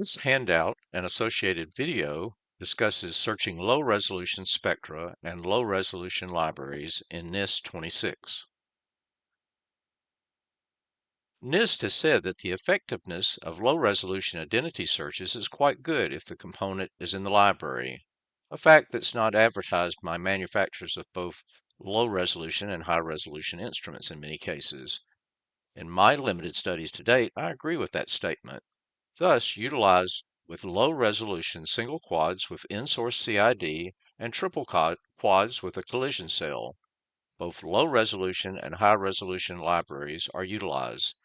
This handout and associated video discusses searching low-resolution spectra and low-resolution libraries in NIST 26. NIST has said that the effectiveness of low-resolution identity searches is quite good if the component is in the library, a fact that's not advertised by manufacturers of both low-resolution and high-resolution instruments in many cases. In my limited studies to date, I agree with that statement. Thus, utilize with low-resolution single quads with in-source CID and triple quads with a collision cell. Both low-resolution and high-resolution libraries are utilized.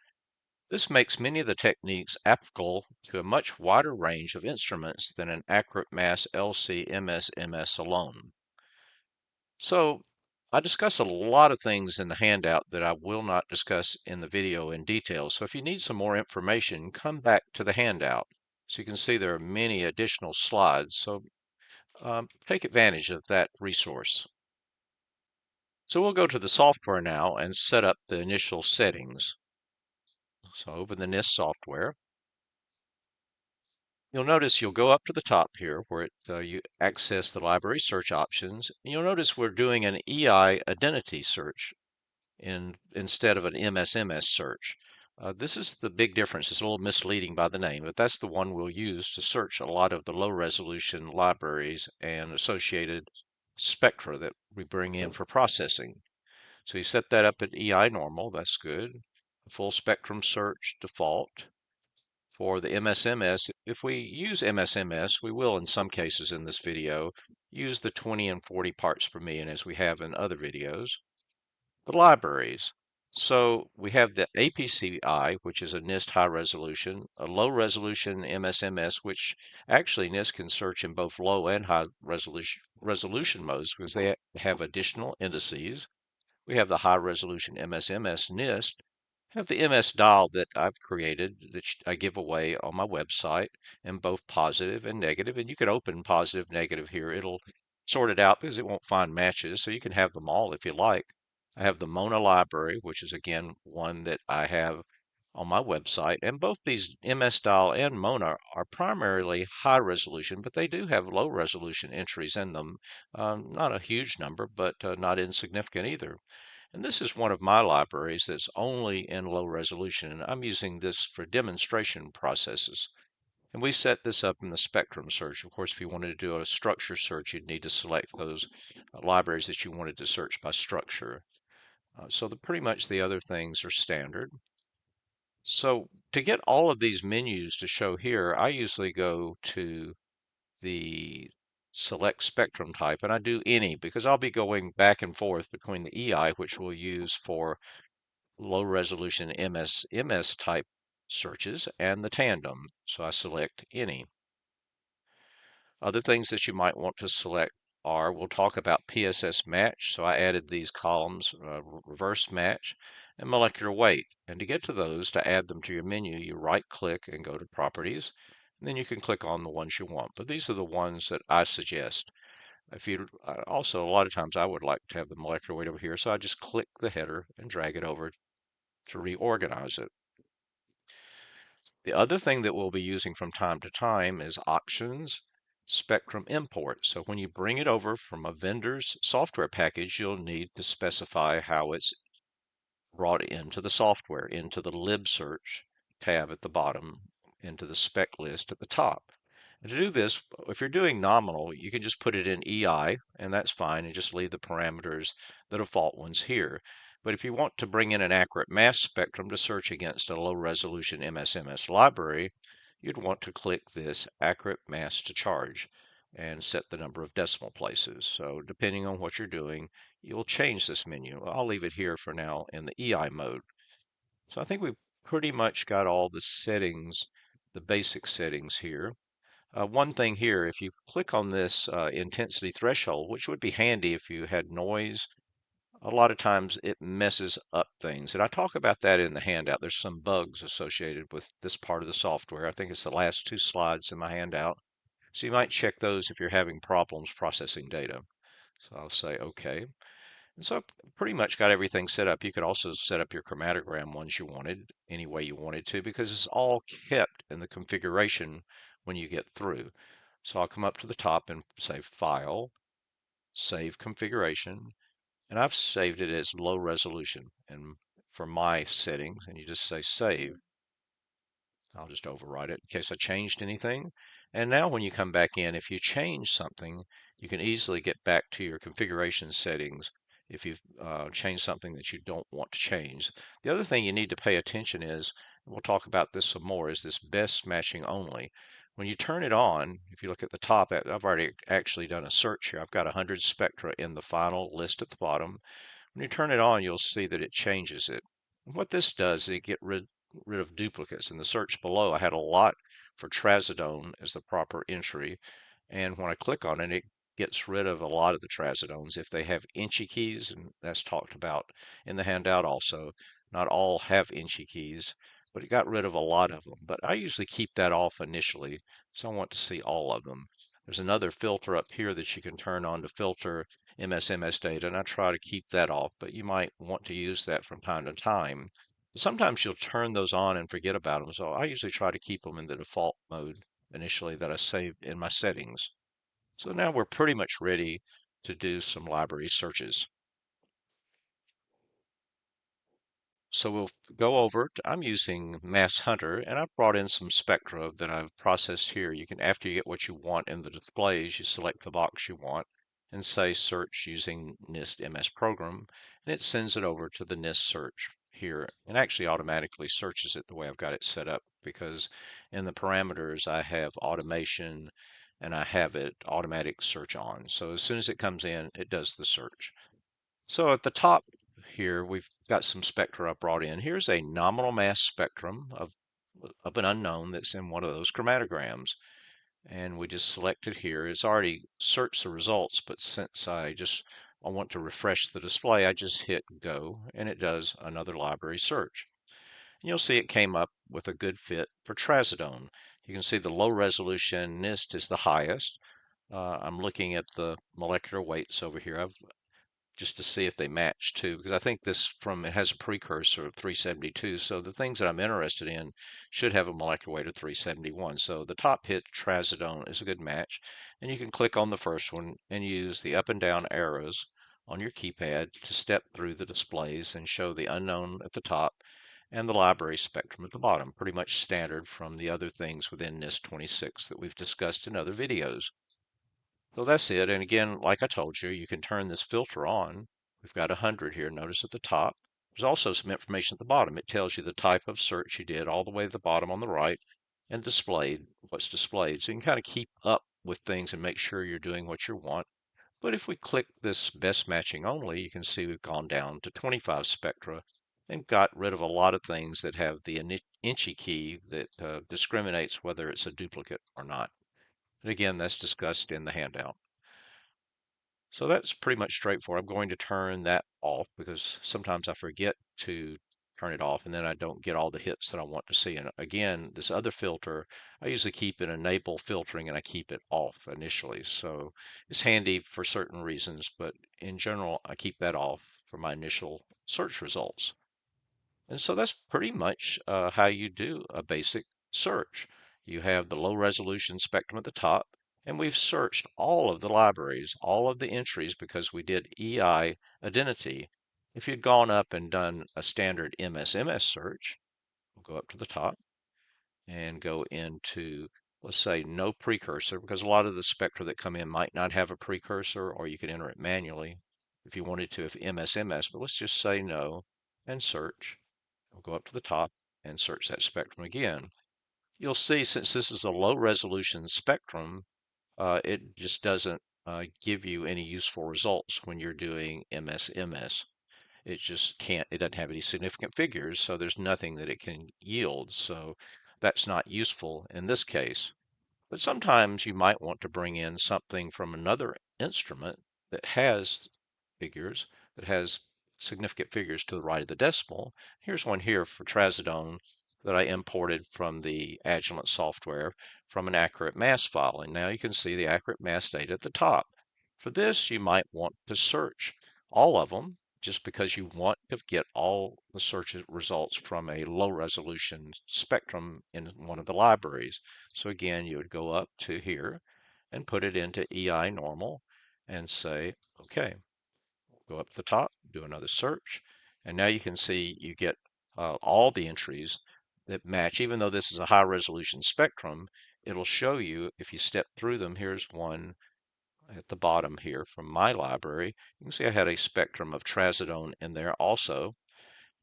This makes many of the techniques applicable to a much wider range of instruments than an accurate mass LC-MS-MS alone. So, I discuss a lot of things in the handout that I will not discuss in the video in detail. So if you need some more information, come back to the handout. So you can see there are many additional slides. So take advantage of that resource. So we'll go to the software now and set up the initial settings. So over the NIST software, you'll notice you'll go up to the top here where you access the library search options. And you'll notice we're doing an EI identity search instead of an MSMS search. This is the big difference. It's a little misleading by the name, but that's the one we'll use to search a lot of the low resolution libraries and associated spectra that we bring in for processing. So you set that up at EI normal, that's good. Full spectrum search default. For the MSMS, if we use MSMS, we will in some cases in this video use the 20 and 40 parts per million as we have in other videos. The libraries. So we have the APCI, which is a NIST high resolution, a low resolution MSMS, which actually NIST can search in both low and high resolution modes because they have additional indices. We have the high resolution MSMS NIST, have the MS dial that I've created that I give away on my website in both positive and negative. And you can open positive, negative here. It'll sort it out because it won't find matches. So you can have them all if you like. I have the Mona library, which is again one that I have on my website. And both these MS dial and Mona are primarily high resolution, but they do have low resolution entries in them. Not a huge number, but not insignificant either. And this is one of my libraries that's only in low resolution, and I'm using this for demonstration processes. And we set this up in the spectrum search. Of course, if you wanted to do a structure search, you'd need to select those libraries that you wanted to search by structure. Pretty much the other things are standard. So to get all of these menus to show here, I usually go to the select spectrum type, and I do any because I'll be going back and forth between the EI, which we'll use for low resolution MS type searches, and the tandem. So I select any. Other things that you might want to select are, we'll talk about PSS match. So I added these columns, reverse match and molecular weight. And to get to those, to add them to your menu, you right click and go to properties. And then you can click on the ones you want. But these are the ones that I suggest. If you also, a lot of times I would like to have the molecular weight over here. So I just click the header and drag it over to reorganize it. The other thing that we'll be using from time to time is options spectrum import. So when you bring it over from a vendor's software package, you'll need to specify how it's brought into the software, into the lib search tab at the bottom, into the spec list at the top. And to do this, if you're doing nominal, you can just put it in EI, and that's fine, and just leave the parameters, the default ones here. But if you want to bring in an accurate mass spectrum to search against a low resolution MSMS library, you'd want to click this accurate mass to charge and set the number of decimal places. So depending on what you're doing, you'll change this menu. I'll leave it here for now in the EI mode. So I think we've pretty much got all the settings, the basic settings here. One thing here, if you click on this intensity threshold, which would be handy if you had noise, a lot of times it messes up things. And I talk about that in the handout. There's some bugs associated with this part of the software. I think it's the last two slides in my handout. So you might check those if you're having problems processing data. So I'll say OK. And so I've pretty much got everything set up. You could also set up your chromatogram ones you wanted, any way you wanted to, because it's all kept in the configuration when you get through. So I'll come up to the top and say File, Save Configuration, and I've saved it as low resolution and for my settings, and you just say Save. I'll just override it in case I changed anything. And now when you come back in, if you change something, you can easily get back to your configuration settings if you've changed something that you don't want to change. The other thing you need to pay attention is, and we'll talk about this some more, is this best matching only. When you turn it on, if you look at the top, I've already actually done a search here. I've got 100 spectra in the final list at the bottom. When you turn it on, you'll see that it changes it. What this does is it get rid of duplicates. In the search below, I had a lot for trazodone as the proper entry. And when I click on it, it gets rid of a lot of the trazodones if they have inchy keys, and that's talked about in the handout also. Not all have inchy keys, but it got rid of a lot of them. But I usually keep that off initially, so I want to see all of them. There's another filter up here that you can turn on to filter MSMS data, and I try to keep that off, but you might want to use that from time to time. Sometimes you'll turn those on and forget about them, so I usually try to keep them in the default mode initially that I saved in my settings. So now we're pretty much ready to do some library searches. So we'll go over, I'm using Mass Hunter, and I've brought in some spectra that I've processed here. You can, after you get what you want in the displays, you select the box you want and say search using NIST MS program, and it sends it over to the NIST search here, and actually automatically searches it the way I've got it set up, because in the parameters I have automation and I have it automatic search on. So as soon as it comes in, it does the search. So at the top here, we've got some spectra I brought in. Here's a nominal mass spectrum of an unknown that's in one of those chromatograms. And we just select it here. It's already searched the results, but since I want to refresh the display, I just hit go, and it does another library search. And you'll see it came up with a good fit for trazodone. You can see the low resolution NIST is the highest. I'm looking at the molecular weights over here. I've just to see if they match too, because I think it has a precursor of 372. So the things that I'm interested in should have a molecular weight of 371. So the top hit trazodone is a good match. And you can click on the first one and use the up and down arrows on your keypad to step through the displays and show the unknown at the top and the library spectrum at the bottom. Pretty much standard from the other things within NIST 26 that we've discussed in other videos. So that's it. And again, like I told you, you can turn this filter on. We've got 100 here. Notice at the top. There's also some information at the bottom. It tells you the type of search you did all the way to the bottom on the right and what's displayed. So you can kind of keep up with things and make sure you're doing what you want. But if we click this best matching only, you can see we've gone down to 25 spectra and got rid of a lot of things that have the inchy key that discriminates whether it's a duplicate or not. And again, that's discussed in the handout. So that's pretty much straightforward. I'm going to turn that off because sometimes I forget to turn it off and then I don't get all the hits that I want to see. And again, this other filter, I usually keep it enable filtering and I keep it off initially. So it's handy for certain reasons, but in general, I keep that off for my initial search results. And so that's pretty much how you do a basic search. You have the low resolution spectrum at the top, and we've searched all of the libraries, all of the entries because we did EI identity. If you'd gone up and done a standard MSMS search, we'll go up to the top and go into, let's say, no precursor, because a lot of the spectra that come in might not have a precursor, or you could enter it manually if you wanted to, if MSMS, but let's just say no and search. We'll go up to the top and search that spectrum again. You'll see since this is a low resolution spectrum, it just doesn't give you any useful results when you're doing MSMS. It just can't, it doesn't have any significant figures, so there's nothing that it can yield. So that's not useful in this case. But sometimes you might want to bring in something from another instrument that has figures, that has significant figures to the right of the decimal. Here's one here for trazodone that I imported from the Agilent software from an accurate mass file. And now you can see the accurate mass data at the top. For this, you might want to search all of them just because you want to get all the search results from a low resolution spectrum in one of the libraries. So again, you would go up to here and put it into EI normal and say, okay, go up to the top, do another search, and now you can see you get all the entries that match. Even though this is a high resolution spectrum, it'll show you if you step through them. Here's one at the bottom here from my library. You can see I had a spectrum of trazodone in there also,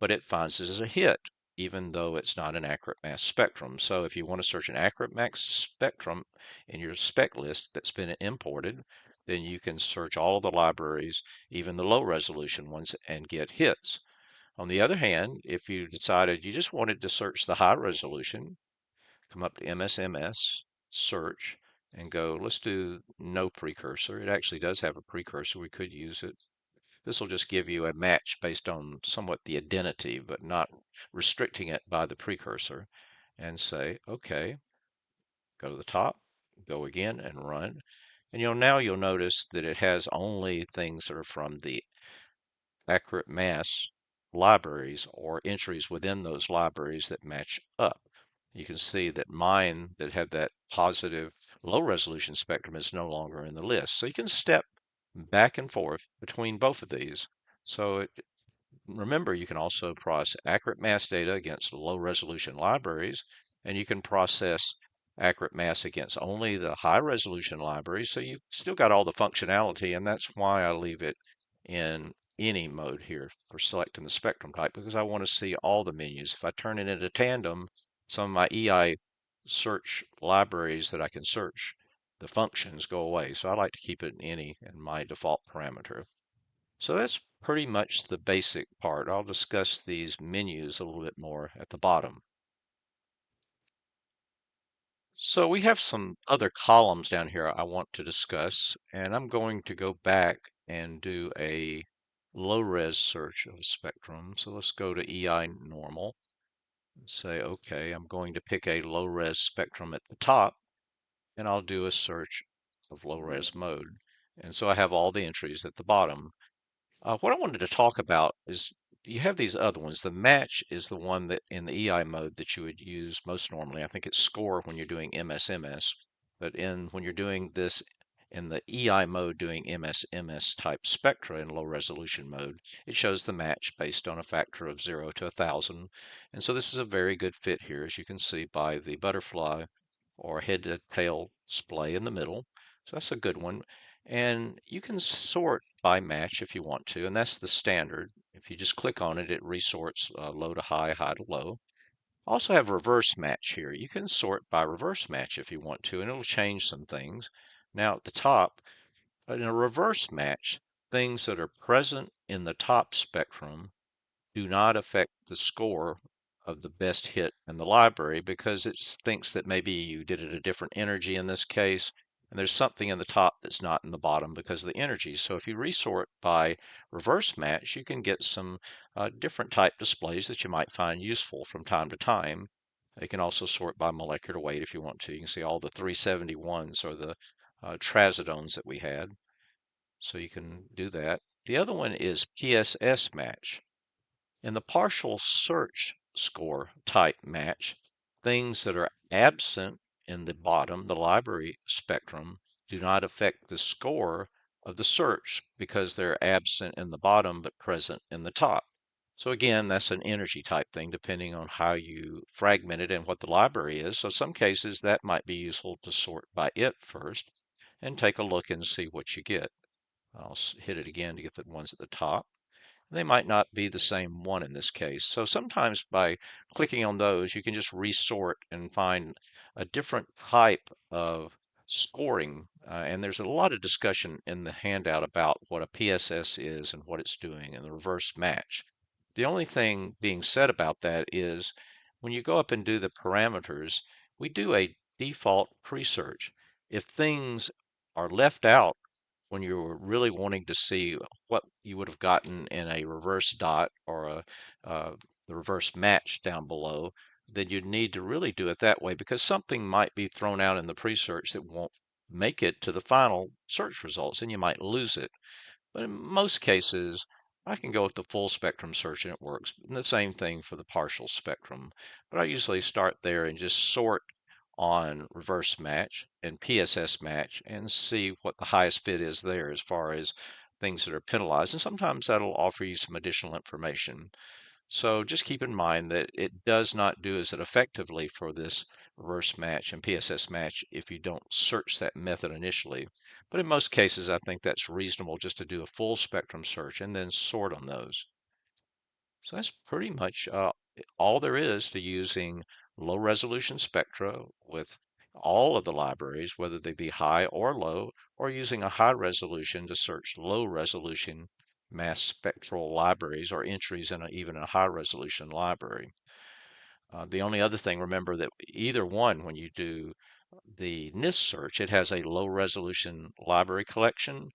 but it finds this as a hit, even though it's not an accurate mass spectrum. So if you want to search an accurate mass spectrum in your spec list that's been imported, then you can search all of the libraries, even the low resolution ones, and get hits. On the other hand, if you decided you just wanted to search the high resolution, come up to MSMS, search, and go, let's do no precursor. It actually does have a precursor. We could use it. This will just give you a match based on somewhat the identity, but not restricting it by the precursor. And say, okay, go to the top, go again and run. And now you'll notice that it has only things that are from the accurate mass libraries or entries within those libraries that match up. You can see that mine that had that positive low resolution spectrum is no longer in the list. So you can step back and forth between both of these. So remember, you can also process accurate mass data against low resolution libraries, and you can process accurate mass against only the high resolution libraries. So you've still got all the functionality, and that's why I leave it in any mode here for selecting the spectrum type, because I want to see all the menus. If I turn it into tandem, some of my EI search libraries that I can search, the functions go away. So I like to keep it in any in my default parameter. So that's pretty much the basic part. I'll discuss these menus a little bit more at the bottom. So we have some other columns down here I want to discuss, and I'm going to go back and do a low-res search of a spectrum. So let's go to EI normal and say, okay, I'm going to pick a low-res spectrum at the top, and I'll do a search of low-res mode. And so I have all the entries at the bottom. What I wanted to talk about is you have these other ones. The match is the one that in the EI mode that you would use most normally. I think it's score when you're doing MSMS, but when you're doing this in the EI mode doing MSMS type spectra in low resolution mode, it shows the match based on a factor of 0 to 1,000. And so this is a very good fit here, as you can see by the butterfly or head to tail display in the middle. So that's a good one. And you can sort by match if you want to, and that's the standard. If you just click on it, it resorts low to high, high to low. Also have reverse match here. You can sort by reverse match if you want to, and it'll change some things. Now at the top, in a reverse match, things that are present in the top spectrum do not affect the score of the best hit in the library because it thinks that maybe you did it a different energy in this case, and there's something in the top that's not in the bottom because of the energy. So if you resort by reverse match, you can get some different type displays that you might find useful from time to time. You can also sort by molecular weight if you want to. You can see all the 371s or the trazodones that we had. So you can do that. The other one is PSS match. In the partial search score type match, things that are absent in the bottom, the library spectrum, do not affect the score of the search because they're absent in the bottom but present in the top. So again, that's an energy type thing depending on how you fragment it and what the library is. So some cases that might be useful to sort by it first and take a look and see what you get. I'll hit it again to get the ones at the top. They might not be the same one in this case. So sometimes by clicking on those, you can just resort and find a different type of scoring. And there's a lot of discussion in the handout about what a PSS is and what it's doing and the reverse match. The only thing being said about that is when you go up and do the parameters, we do a default pre-search. If things are left out when you were really wanting to see what you would have gotten in a reverse dot or the reverse match down below, then you'd need to really do it that way because something might be thrown out in the pre-search that won't make it to the final search results and you might lose it. But in most cases, I can go with the full spectrum search and it works. And the same thing for the partial spectrum. But I usually start there and just sort on reverse match and PSS match and see what the highest fit is there as far as things that are penalized. And sometimes that'll offer you some additional information. So just keep in mind that it does not do as effectively for this reverse match and PSS match if you don't search that method initially. But in most cases, I think that's reasonable just to do a full spectrum search and then sort on those. So that's pretty much all there is to using low resolution spectra with all of the libraries, whether they be high or low, or using a high resolution to search low resolution mass spectral libraries or entries in even a high resolution library. The only other thing, remember that either one, when you do the NIST search, it has a low resolution library collection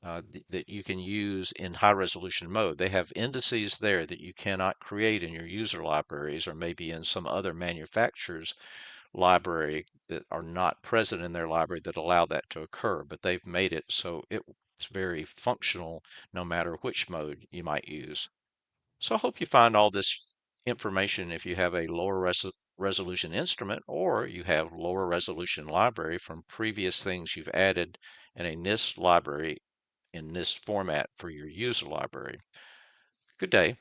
that you can use in high resolution mode. They have indices there that you cannot create in your user libraries or maybe in some other manufacturer's library that are not present in their library that allow that to occur, but they've made it so it's very functional no matter which mode you might use. So I hope you find all this information if you have a lower resolution instrument or you have lower resolution library from previous things you've added in a NIST library in NIST format for your user library. Good day.